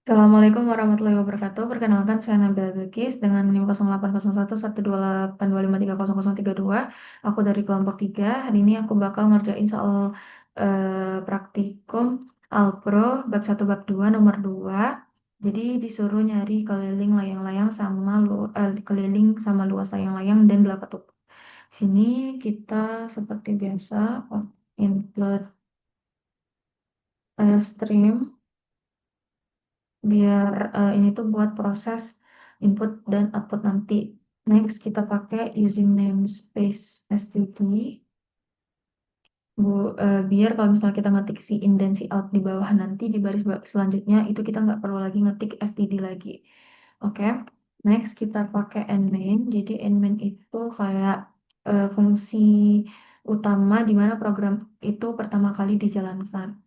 Assalamualaikum warahmatullahi wabarakatuh. Perkenalkan, saya Nabila Bilqis dengan NIM 08011285300032. Aku dari kelompok 3. Hari ini aku bakal ngerjain soal praktikum Alpro bab 1 bab 2 nomor 2. Jadi disuruh nyari keliling layang-layang sama keliling sama luas layang-layang dan belah ketuk. Sini kita seperti biasa include stream biar ini tuh buat proses input dan output nanti. Next kita pakai using namespace std biar kalau misalnya kita ngetik si in dan si out di bawah nanti di baris selanjutnya itu kita nggak perlu lagi ngetik std lagi. Oke. Next kita pakai endmain. Jadi endmain itu kayak fungsi utama di mana program itu pertama kali dijalankan.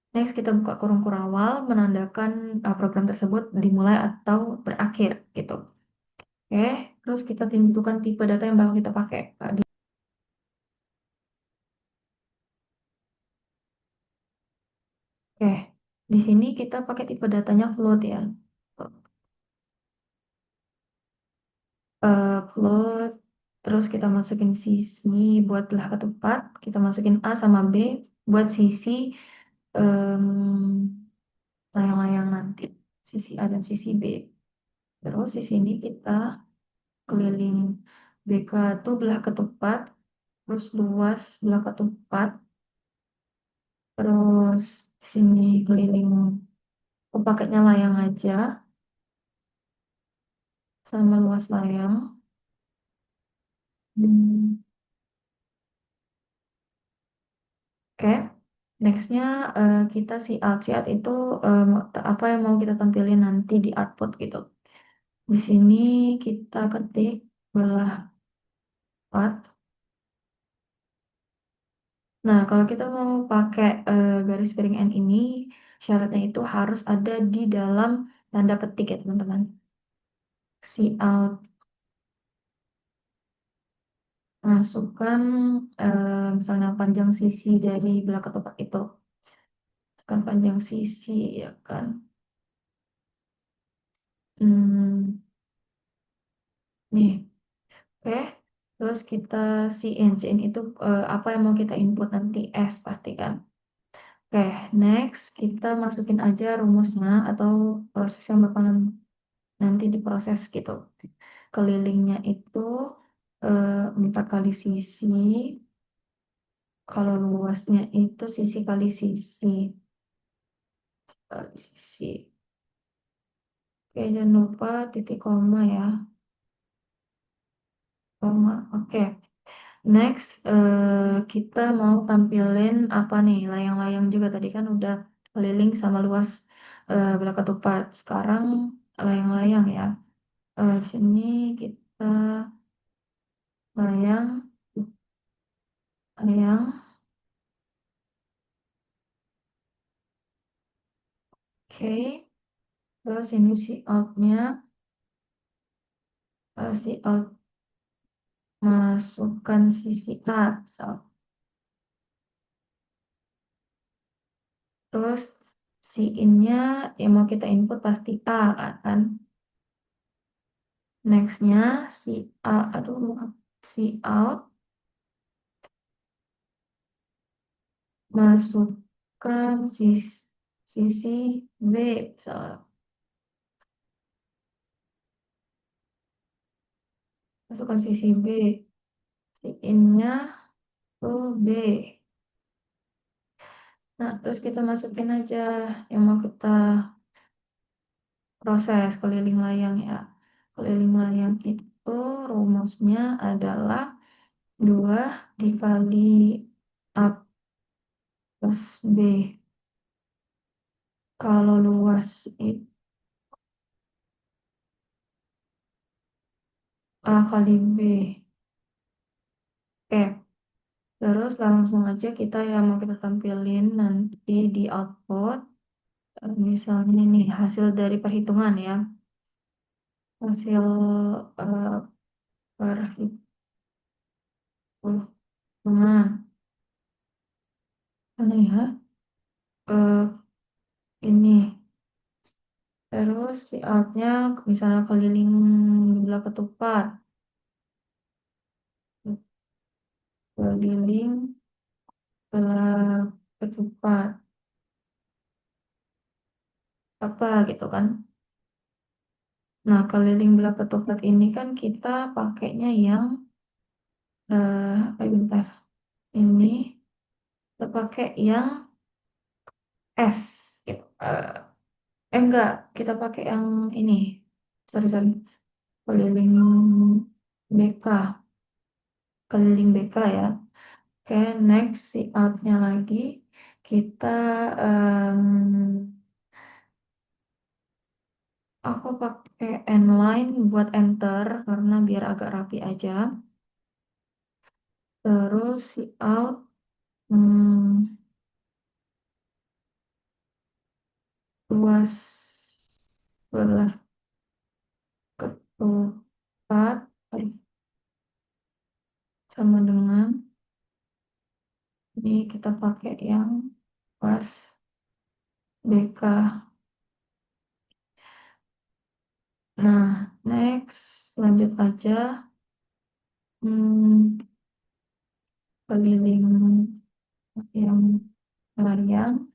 Next, kita buka kurung kurawal menandakan program tersebut dimulai atau berakhir gitu. Oke, terus kita tentukan tipe data yang bakal kita pakai. Oke, di sini kita pakai tipe datanya float ya. Float, terus kita masukin sisi buat belah ketupat, kita masukin A sama B buat sisi em, layang-layang nanti, sisi A dan sisi B. Terus di sini kita keliling BK itu belah ketupat, terus luas belah ketupat, terus di sini keliling aku pakainya layang aja sama luas layang. Hmm, Oke, nextnya kita si out itu apa yang mau kita tampilin nanti di output gitu. Di sini kita ketik belah part. Nah, kalau kita mau pakai garis miring N ini, syaratnya itu harus ada di dalam tanda petik ya teman-teman. Si out masukkan misalnya panjang sisi dari belah ketupat itu, kan panjang sisi ya kan. Hmm, nih, oke. Terus kita si in itu apa yang mau kita input nanti S pastikan. Oke, next kita masukin aja rumusnya atau proses yang bakalan nanti diproses gitu. Kelilingnya itu 4 kali sisi, kalau luasnya itu sisi kali sisi. Kali sisi. Oke, jangan lupa titik koma ya. Koma. Oke. Next, kita mau tampilin apa nih? Layang-layang juga tadi kan udah keliling sama luas belah ketupat. Sekarang layang-layang ya. Di sini kita layang, layang. Oke. Terus ini si outnya, si out masukkan sisi A. Terus si innya yang mau kita input pasti A kan. Nextnya si A, aduh maaf, si out masukkan sisi B misalnya. Masukkan sisi B. Si innya tuh B. Nah, terus kita masukin aja yang mau kita proses keliling layang ya. Keliling layang itu rumusnya adalah 2 dikali A plus B. Kalau luas itu A kali B. Oke, terus langsung aja kita yang mau kita tampilin nanti di output. Misalnya ini hasil dari perhitungan ya. Hasil perhitungan. Mana ya? Eh, ini. Terus si outnya misalnya keliling belah ketupat, keliling belah ketupat apa gitu kan. Nah, keliling belah ketupat ini kan kita pakainya yang bentar. Ini kita pakai yang S gitu. Enggak, kita pakai yang ini. Sorry, sorry. Keliling BK, keliling BK ya. Oke, next si outnya lagi kita em, aku pakai N-line buat enter karena biar agak rapi aja. Terus si out luas belah ketupat sama dengan ini kita pakai yang luas BK. Nah, next lanjut aja. Hmm, keliling yang layang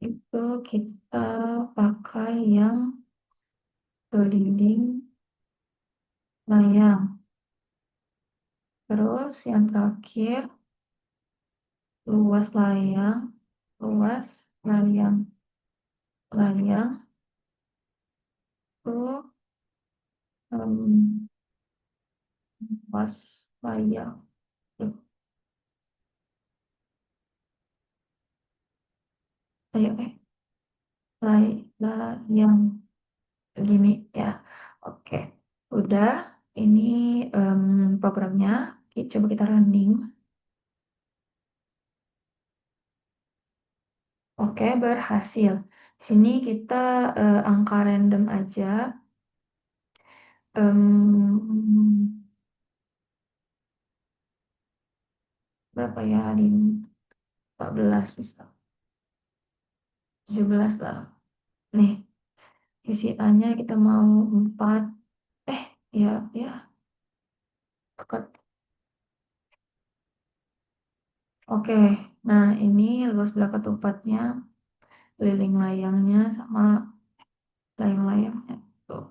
itu kita pakai yang keliling layang. Terus yang terakhir luas layang, luas layang, layang itu em, luas layang. Duh, ayo layang gini ya. Oke, udah. Ini programnya. Coba kita running. Oke, berhasil. Di sini kita angka random aja. Em, berapa ya? Di 14 bisa. 17 lah. Nih, isi A-nya kita mau 4. Eh, ya, ya. Dekat. Oke, nah ini luas belah ketupatnya, keliling layangnya sama layang-layangnya. Tuh,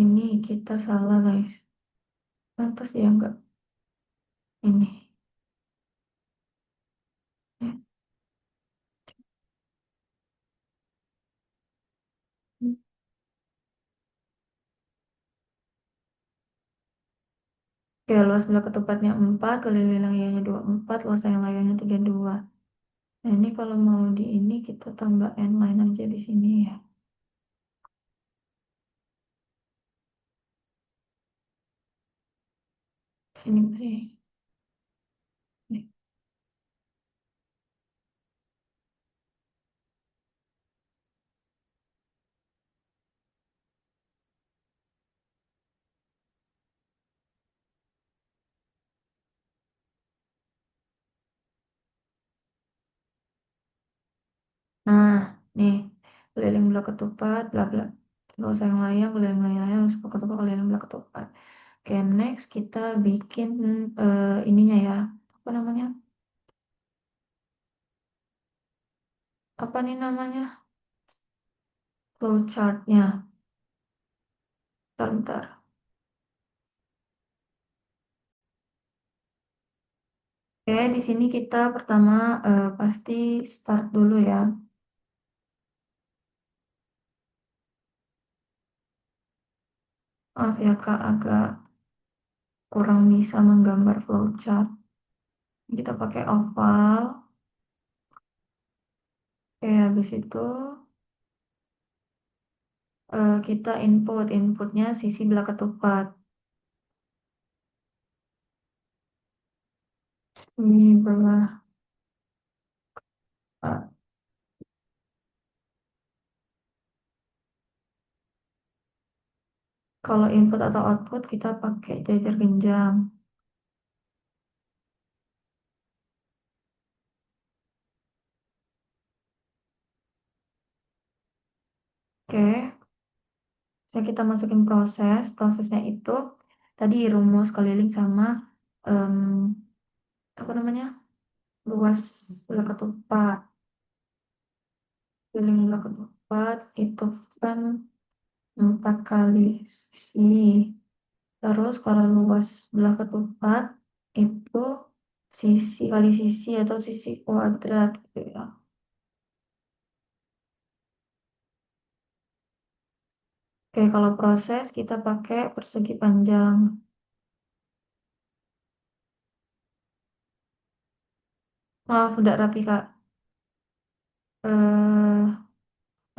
ini kita salah guys. Pantas ya enggak? Ini. Ya. Oke, luas belah ketupatnya 4, keliling layangnya 24, luas layang-layangnya 32. Nah, ini kalau mau di ini kita tambah n line aja di sini ya. Sini sih. Nih. Nah, nih keliling belah ketupat, bla bla. Nggak usah yang layang, keliling layang, terus belah ketupat, keliling belah ketupat. Oke, next kita bikin ininya ya. Apa namanya? Apa nih namanya? Flowchartnya. Bentar, bentar. Oke, di sini kita pertama pasti start dulu ya. Maaf ya Kak, agak kurang bisa menggambar flowchart. Kita pakai oval. Oke, habis itu kita inputnya sisi belah ketupat. Ini belah. Kalau input atau output kita pakai jajar genjang. Oke, saya kita masukin prosesnya itu tadi rumus keliling sama em, apa namanya luas belah ketupat. Keliling belah ketupat itu kan 4 kali sisi. Terus kalau luas belah ketupat itu sisi kali sisi atau sisi kuadrat gitu ya. Oke, kalau proses kita pakai persegi panjang. Maaf, udah rapi Kak. Eh,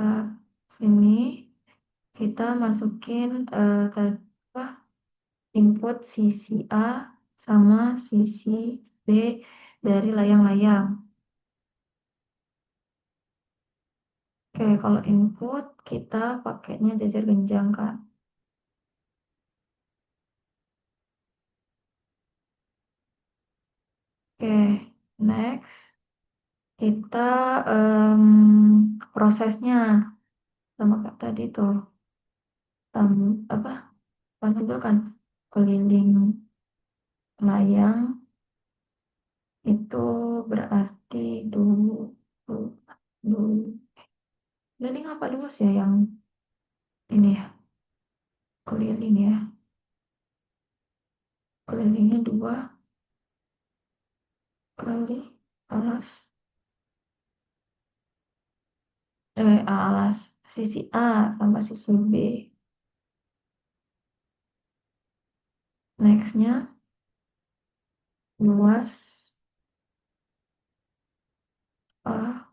eh, Sini kita masukin apa, input sisi A sama sisi B dari layang-layang. Oke, kalau input kita pakainya jajar genjang kan. Oke, next kita prosesnya sama kayak tadi tuh apa juga kan keliling layang itu berarti dulu dulu, dulu. Keliling apa dulu sih ya yang ini ya keliling ya kelilingnya 2 kali alas alas sisi A tambah sisi B. Nextnya luas A.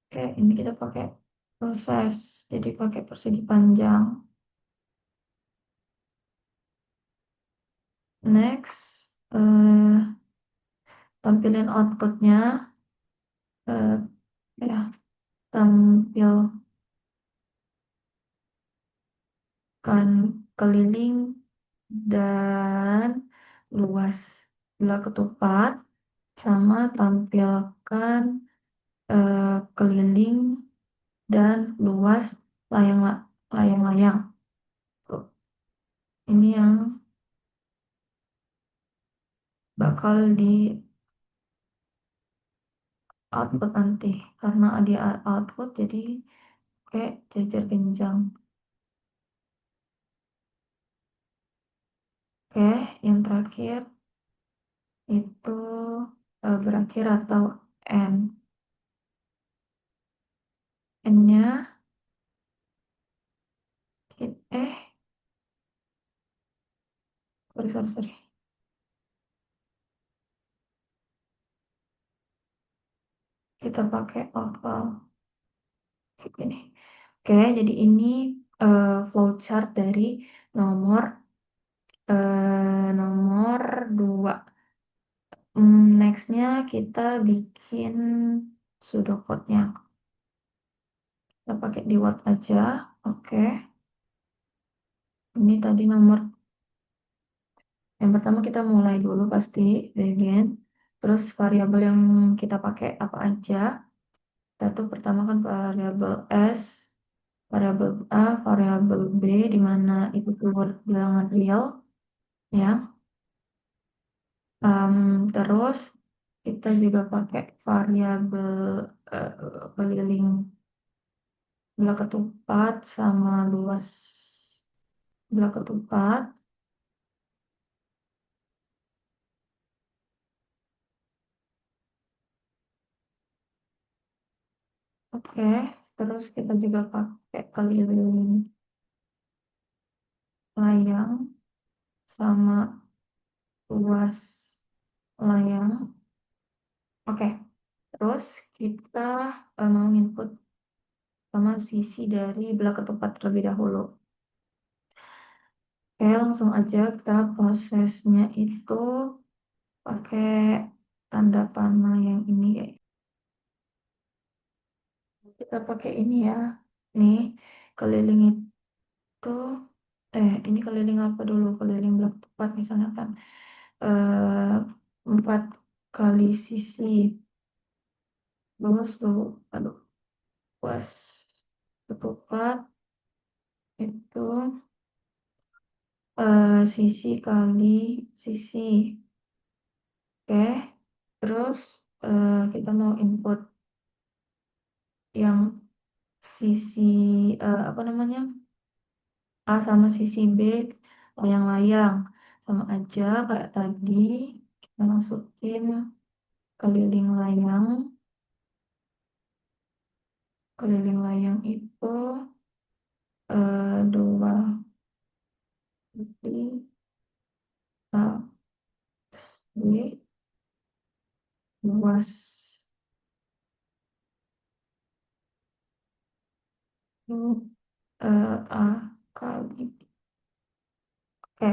Oke, ini kita pakai proses, jadi pakai persegi panjang. Next, tampilin outputnya, eh, ya, tampilkan keliling dan luas belah ketupat, sama tampilkan keliling dan luas layang-layang. Tuh, ini yang bakal di output nanti karena dia output jadi kayak jajar genjang. Oke, yang terakhir itu berakhir atau N. N-nya sorry sorry sorry. Kita pakai oval kayak gini. Oke, jadi ini flowchart dari nomor nomor 2. Nextnya kita bikin pseudocode-nya. Kita pakai di Word aja. Oke, ini tadi nomor yang pertama kita mulai dulu pasti begin. Terus variabel yang kita pakai apa aja? Satu pertama kan variabel S, variabel A, variabel B, di mana itu keyword bilangan real, ya. Terus kita juga pakai variabel keliling belah ketupat sama luas belah ketupat. Oke, terus kita juga pakai keliling layang sama luas layang. Oke, terus kita mau input sama sisi dari belah ketupat terlebih dahulu. Oke, langsung aja kita prosesnya itu pakai tanda panah yang ini ya. Kita pakai ini ya. Nih, keliling itu Ini keliling apa dulu? Keliling blok tepat misalnya kan, eee, 4 kali sisi, terus tuh aduh, luas ketupat itu, sisi kali sisi, oke. Terus, kita mau input yang sisi, apa namanya, A sama sisi B, layang-layang, sama aja kayak tadi, kita masukin keliling layang. Keliling layang itu, 2 kali A, B, luas itu, A kali B. Oke,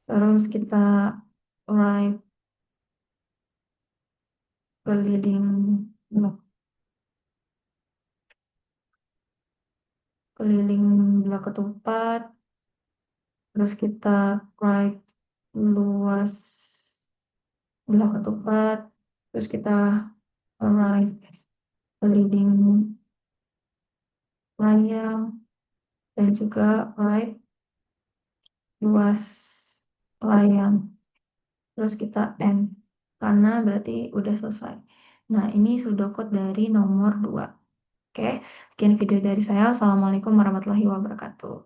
terus kita write keliling blok keliling blok ketupat, terus kita write luas blok ketupat, terus kita write keliling layang, dan juga write luas layang. Terus kita end, karena berarti udah selesai. Nah, ini pseudocode dari nomor 2. Oke, sekian video dari saya. Wassalamualaikum warahmatullahi wabarakatuh.